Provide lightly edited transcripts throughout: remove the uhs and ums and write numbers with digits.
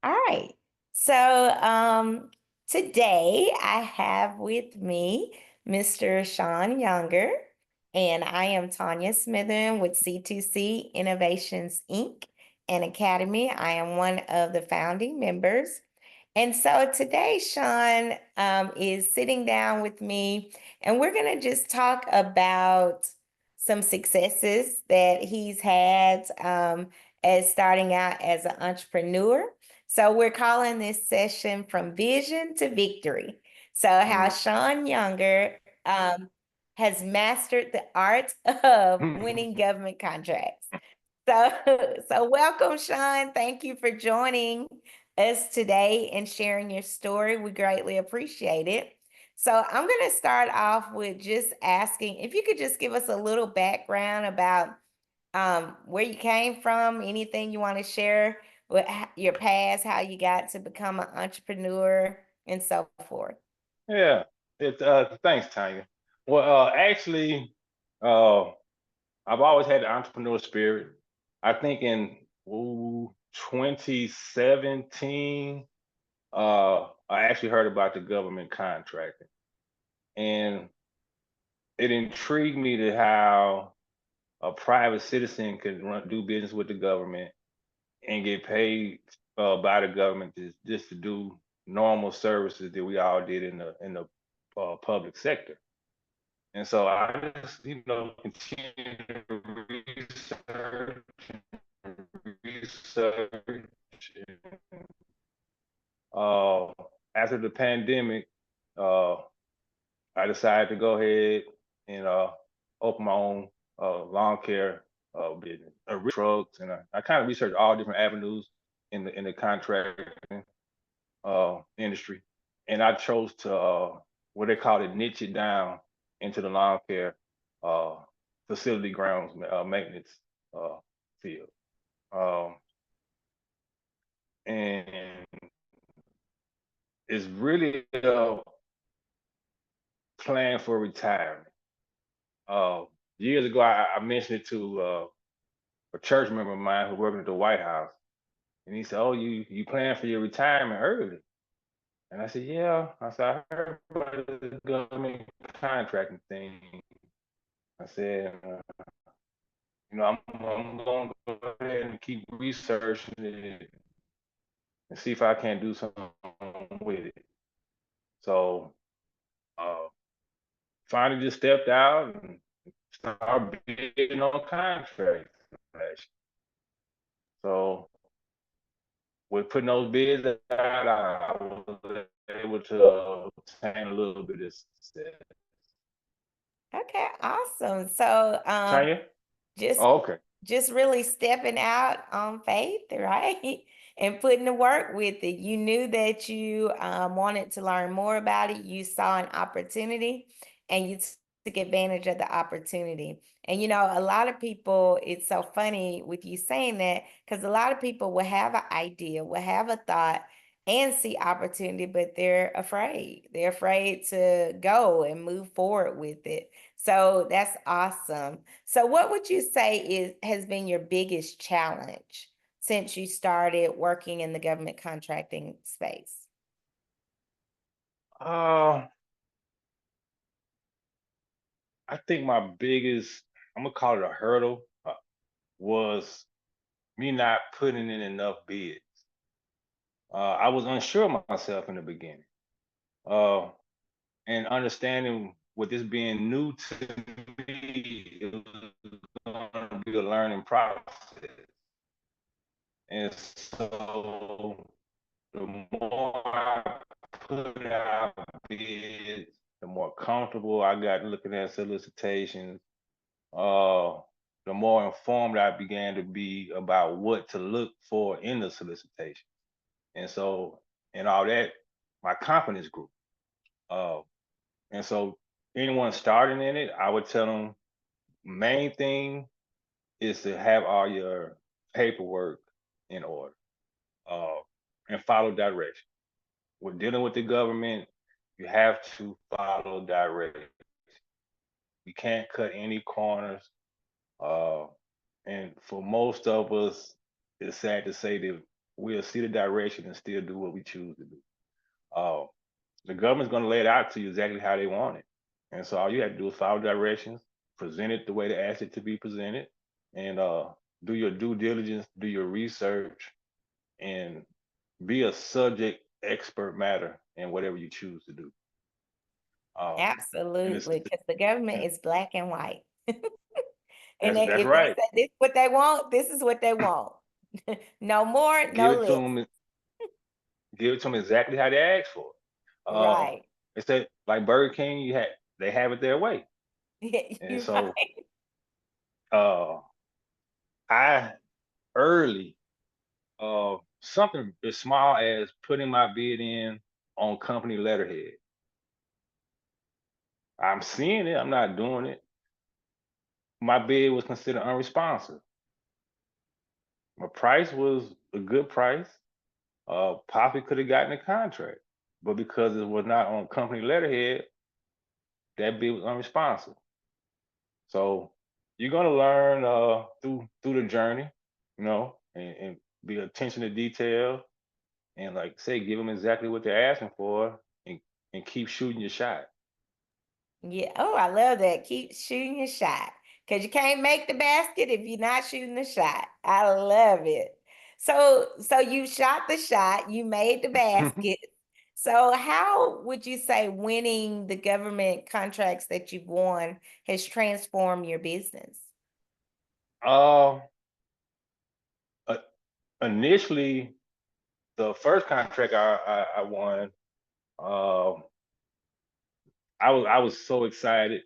All right. So today I have with me Mr. Shaun Younger, and I am Tonya Smitherman with C2C Innovations Inc. and Academy. I am one of the founding members. And so today, Shaun is sitting down with me, and we're going to just talk about some successes that he's had as starting out as an entrepreneur. So we're calling this session From Vision to Victory. So how Shaun Younger has mastered the art of winning government contracts. So, so welcome, Shaun. Thank you for joining us today and sharing your story. We greatly appreciate it. So, I'm going to start off with just asking if you could just give us a little background about where you came from, anything you want to share with your past, how you got to become an entrepreneur, and so forth. Yeah, thanks, Tanya. Well, actually, uh, I've always had the entrepreneur spirit. I think in 2017, I actually heard about the government contracting, and it intrigued me to how a private citizen could do business with the government and get paid by the government just to do normal services that we all did in the public sector. And so I just, continued to research and research. And, uh, After the pandemic, uh, I decided to go ahead and open my own lawn care business, trucks, and I kind of researched all different avenues in the contracting industry, and I chose to what they call it niche it down into the lawn care uh, facility grounds maintenance uh, field, um, and it's really a plan for retirement. Uh, Years ago, I mentioned it to a church member of mine who worked at the White House, and he said, "Oh, you plan for your retirement early?" And I said, "Yeah." I said, "I heard about the government contracting thing." I said, I'm going to go ahead and keep researching it and see if I can do something with it." So uh, finally just stepped out and started bidding on contracts. So with putting those bids out, I was able to obtain a little bit of success. Okay, awesome. So, Tanya? just Oh, okay. just really stepping out on faith, right? And putting to work with it. You knew that you wanted to learn more about it. You saw an opportunity and you took advantage of the opportunity. And a lot of people, it's so funny with you saying that because a lot of people will have an idea, will have a thought and see opportunity, but they're afraid. They're afraid to go and move forward with it. So that's awesome. So what would you say has been your biggest challenge since you started working in the government contracting space? Uh, I think my biggest, I'm gonna call it a hurdle, was me not putting in enough bids. I was unsure of myself in the beginning, uh, and understanding with this being new to me, it was going to be a learning process. And so the more I put out bids, the more comfortable I got looking at solicitations, uh, the more informed I began to be about what to look for in the solicitation. And so, and all that, my confidence grew. Uh, and so, anyone starting in it, I would tell them main thing is to have all your paperwork in order uh, and follow direction. When dealing with the government, you have to follow direction. You can't cut any corners. Uh, and for most of us, it's sad to say that we'll see the direction and still do what we choose to do. Uh, the government's going to lay it out to you exactly how they want it. And so all you have to do is follow directions, present it the way they ask it to be presented, and do your due diligence, do your research, and be a subject expert matter in whatever you choose to do. Uh, and Absolutely, because the government and is black and white. And that's if they right. say this is what they want, this is what they want. No more, Give no it to less. them. Give it to them exactly how they asked for it. Right. They said like Burger King, they have it their way, Yeah, and you're so right. uh, I early something as small as putting my bid in on company letterhead. I'm seeing it. I'm not doing it. My bid was considered unresponsive. My price was a good price. Poppy could have gotten a contract, but because it was not on company letterhead, that bid was unresponsive. So you're gonna learn through the journey, and be attention to detail, and like say, give them exactly what they're asking for, and keep shooting your shot. Yeah. Oh, I love that. Keep shooting your shot because you can't make the basket if you're not shooting the shot. I love it. So you shot the shot, you made the basket. So how would you say winning the government contracts that you've won has transformed your business? uh, uh, Initially, the first contract I won, uh, I was so excited,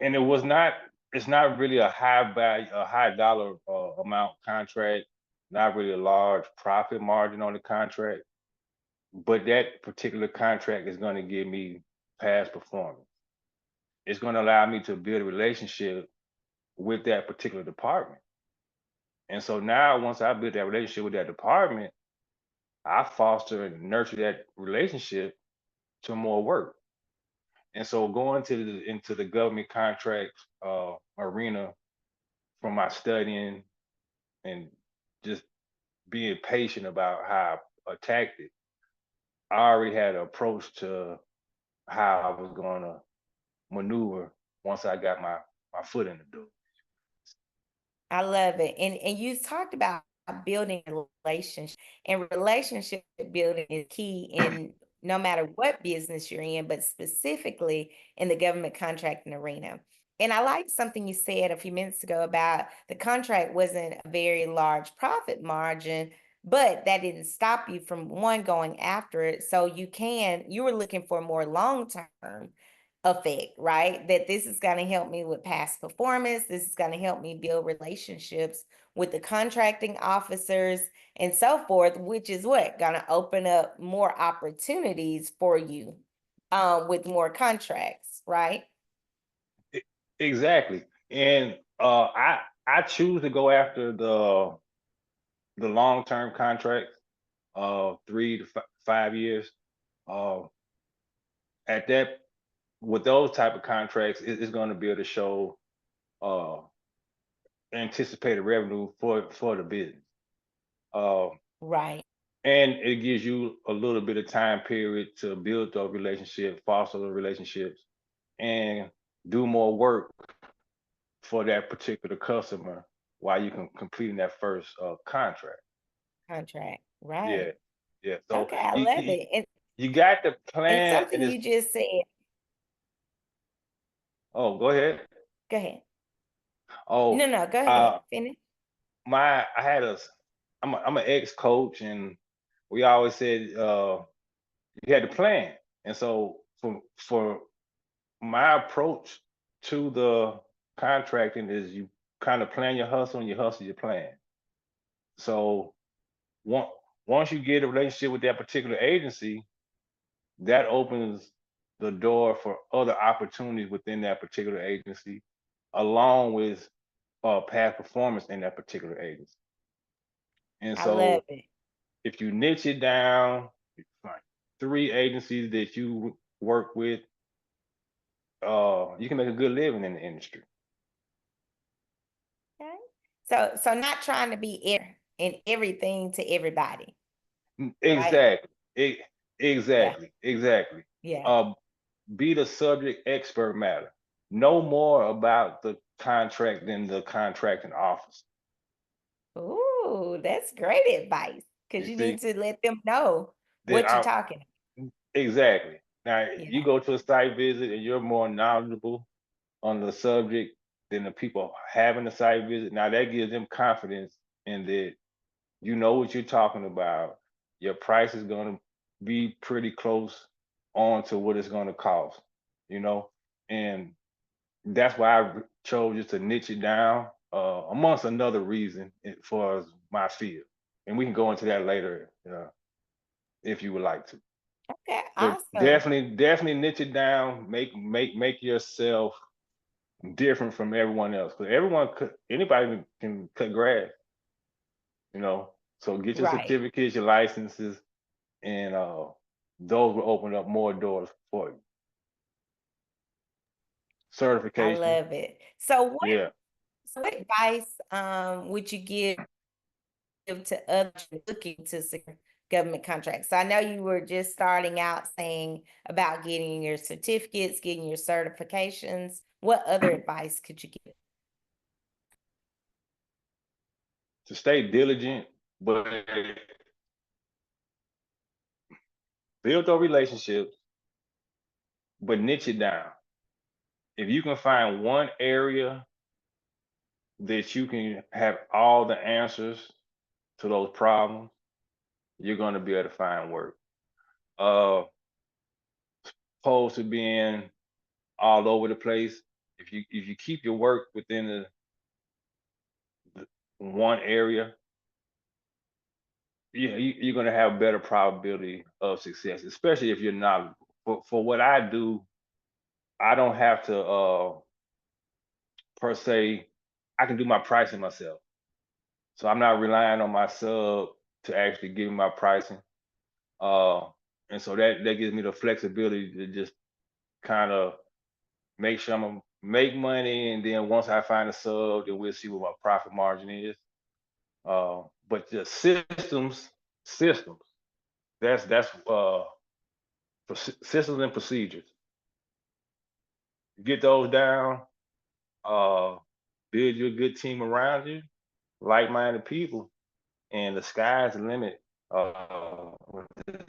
and it's not really a high value, a high dollar amount contract, not really a large profit margin on the contract, but that particular contract is going to give me past performance. It's going to allow me to build a relationship with that particular department. And so now, once I build that relationship with that department, I foster and nurture that relationship to more work. And so going into the government contract arena from my studying and just being patient about how I attacked it, I already had an approach to how I was going to maneuver once I got my foot in the door. I love it. And you talked about building a relationship, and relationship building is key in no matter what business you're in, but specifically in the government contracting arena. And I like something you said a few minutes ago about the contract wasn't a very large profit margin, but that didn't stop you from one going after it. So you were looking for more long term effect, right? That this is going to help me with past performance. This is going to help me build relationships with the contracting officers and so forth, which is what going to open up more opportunities for you with more contracts, right? E- Exactly. And I choose to go after the long term contracts, 3 to 5 years. Uh, at that with those type of contracts, it's going to be able to show uh, anticipated revenue for the business. Uh, Right. and it gives you a little bit of time period to build those relationships, foster those relationships, and do more work for that particular customer while you can completing that first contract. Contract. Yeah, Right. yeah. So Okay. I you love you, it. you got the And plan, something and it's you just said, oh, go ahead. go ahead. Oh, No, no, go ahead. uh, Finish. my I had a I'm an ex coach, and we always said you had to plan. And so for my approach to the contracting is you kind of plan your hustle and you hustle your plan. So once once you get a relationship with that particular agency, that opens the door for other opportunities within that particular agency, along with past performance in that particular agency. And I love so it. if you niche it down, like 3 agencies that you work with, you can make a good living in the industry. Okay. So not trying to be it. and everything to everybody, right? Exactly. Yeah, Exactly. yeah. Uh, be the subject expert matter. Know more about the contract than the contracting officer. Ooh, that's great advice because You you see, need to let them know that what you're I talking about. exactly. Now you Yeah, go to a site visit and you're more knowledgeable on the subject than the people having the site visit. Now that gives them confidence in that you know what you're talking about. Your price is going to be pretty close on to what it's going to cost, you know, and that's why I chose just to niche it down, amongst another reason for my field, and we can go into that later if you would like to. okay, But awesome. definitely niche it down. Make yourself different from everyone else, because anybody can cut grass, you know. So get your Right. certificates, your licenses, and those will open up more doors for you. I Certification, love it. So yeah. what advice would you give to others looking to secure government contracts? So I know you were just starting out saying about getting your certificates, getting your certifications. What other advice could you give? To stay diligent, but build those relationships, but niche it down. If you can find one area that you can have all the answers to those problems, you're going to be able to find work. Uh, Opposed to being all over the place. If you keep your work within the one area, you're going to have better probability of success, especially if you're knowledgeable. For what I do, I don't have to per se. I can do my pricing myself, so I'm not relying on my sub to actually give me my pricing. Uh, and so that gives me the flexibility to just kind of make sure I'm gonna make money, and then once I find a sub, then we'll see what my profit margin is. But the systems, that's systems and procedures. Get those down. Uh, Build you a good team around you, like-minded people, and the sky's the limit. With this,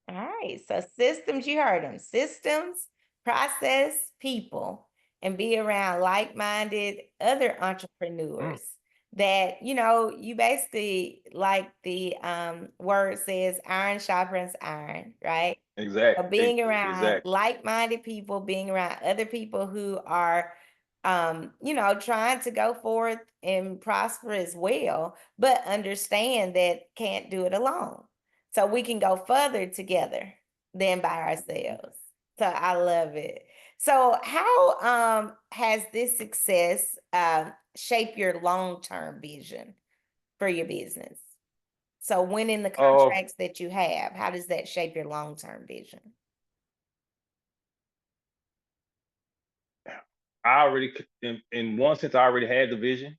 All right. So systems, you heard them. Systems, process, people, and be around like-minded other mm, entrepreneurs that, you basically like the word says iron sharpens iron, right? So being around exactly. like-minded people, being around other people who are trying to go forth and prosper as well, but understand that can't do it alone. So we can go further together than by ourselves. So I love it. So how has this success shaped your long-term vision for your business? So winning the Uh, contracts that you have, how does that shape your long-term vision? I already, in one sense, I already had the vision,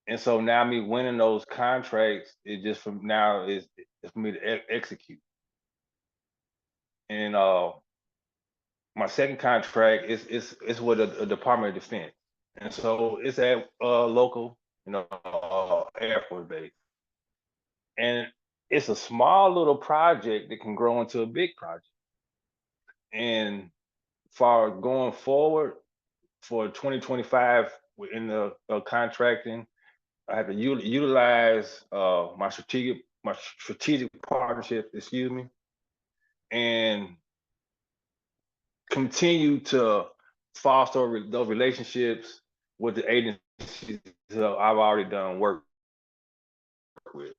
and so now me winning those contracts, it just from now is it's for me to execute. And my second contract is with a Department of Defense, and so it's at local, Air Force base, and it's a small little project that can grow into a big project. And for going forward for 2025 in the contracting, I have to utilize my strategic partnership, excuse me, and continue to foster those relationships with the agencies that I've already done work with.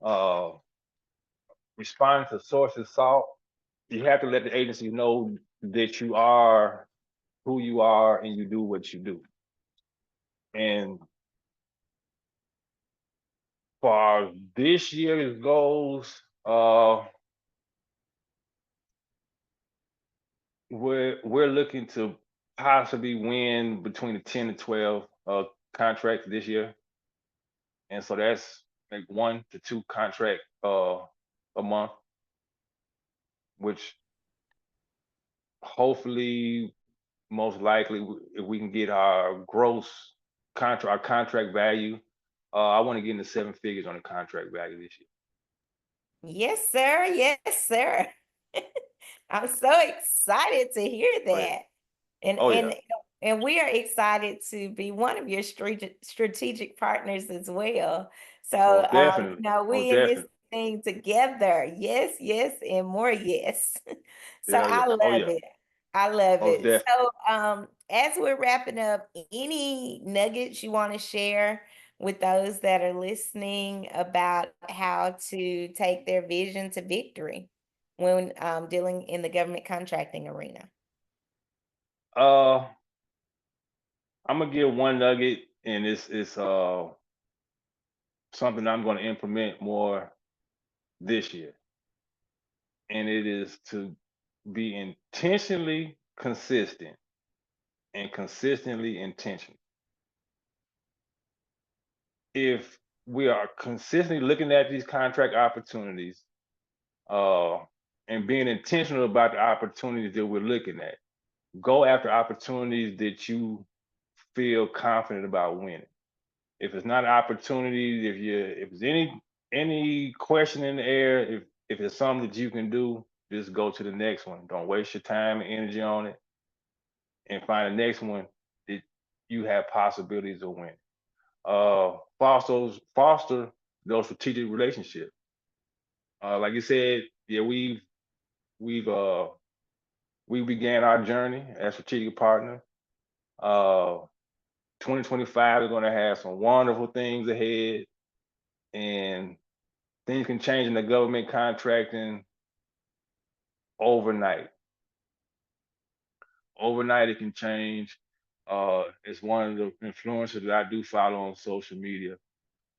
Uh, Responding to sources sought, you have to let the agency know that you are who you are and you do what you do. And for this year's goals, we're looking to possibly win between the 10 to 12 contracts this year. And so that's like 1 to 2 contract a month, which hopefully most likely if we can get our gross contract our contract value, I want to get into 7 figures on the contract value this year. Yes, sir. Yes, sir. I'm so excited to hear Oh yeah. that. And Oh yeah. and and we are excited to be one of your strategic partners as well. So, Most definitely. Most we in this definitely. thing together. Yes, yes, and more yes. So Yeah, I yeah. Oh love yeah. it. I love Most it. definitely. So, as we're wrapping up, any nuggets you want to share with those that are listening about how to take their vision to victory when dealing in the government contracting arena? Uh I'm gonna give one nugget, and it's something I'm gonna implement more this year. And it is to be intentionally consistent and consistently intentional. If we are consistently looking at these contract opportunities, uh, and being intentional about the opportunities that we're looking at, go after opportunities that you feel confident about winning. If it's not an opportunity, if there's any question in the air, if it's something that you can do, just go to the next one. Don't waste your time and energy on it, and find the next one that you have possibilities of winning. Foster those strategic relationships. Like you said, yeah, we've we began our journey as strategic partner. Uh, 2025 is going to have some wonderful things ahead, and things can change in the government contracting overnight. Overnight, it can change. It's one of the influencers that I do follow on social media.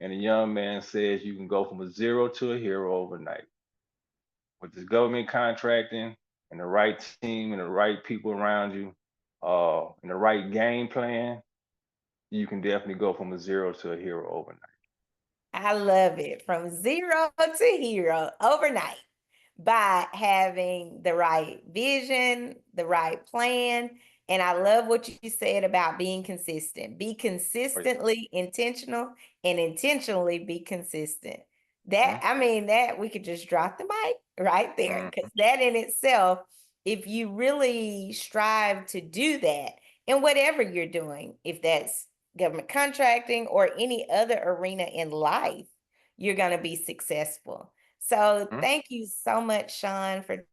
And a young man says you can go from a zero to a hero overnight. With this government contracting and the right team and the right people around you, and the right game plan, you can definitely go from a zero to a hero overnight. I love it. From zero to hero overnight by having the right vision, the right plan. And I love what you said about being consistent. Be Oh yeah. consistently intentional and intentionally be consistent. Mhm, That we could just drop the mic right there mhm, because that in itself, if you really strive to do that in whatever you're doing, if that's government contracting or any other arena in life, you're going to be successful. So mhm. thank you so much, Shaun, for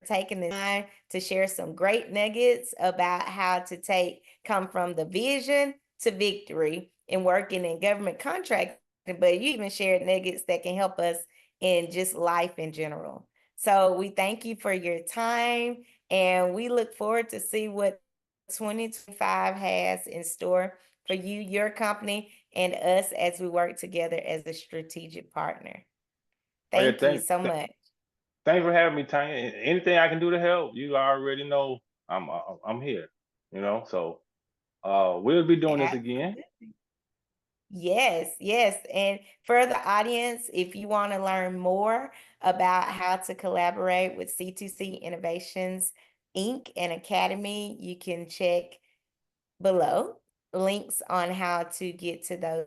taking the time to share some great nuggets about how to come from the vision to victory in working in government contracting. But you even shared nuggets that can help us in just life in general. So we thank you for your time and we look forward to see what 2025 has in store for you, your company, and us as we work together as a strategic partner. Oh yeah. Thank you so much. Thanks for having me, Tanya. Anything I can do to help, you already know I'm here. So we'll be doing this again. Absolutely. Yes, yes. And for the audience, if you want to learn more about how to collaborate with C2C Innovations Inc. and Academy, you can check below links on how to get to those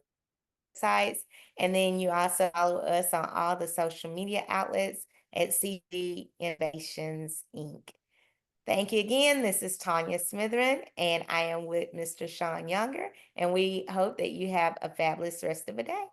sites. And then you also follow us on all the social media outlets at C2C Innovations Inc. Thank you again. This is Tonya Smitherman, and I am with Mr. Shaun Younger, and we hope that you have a fabulous rest of the day.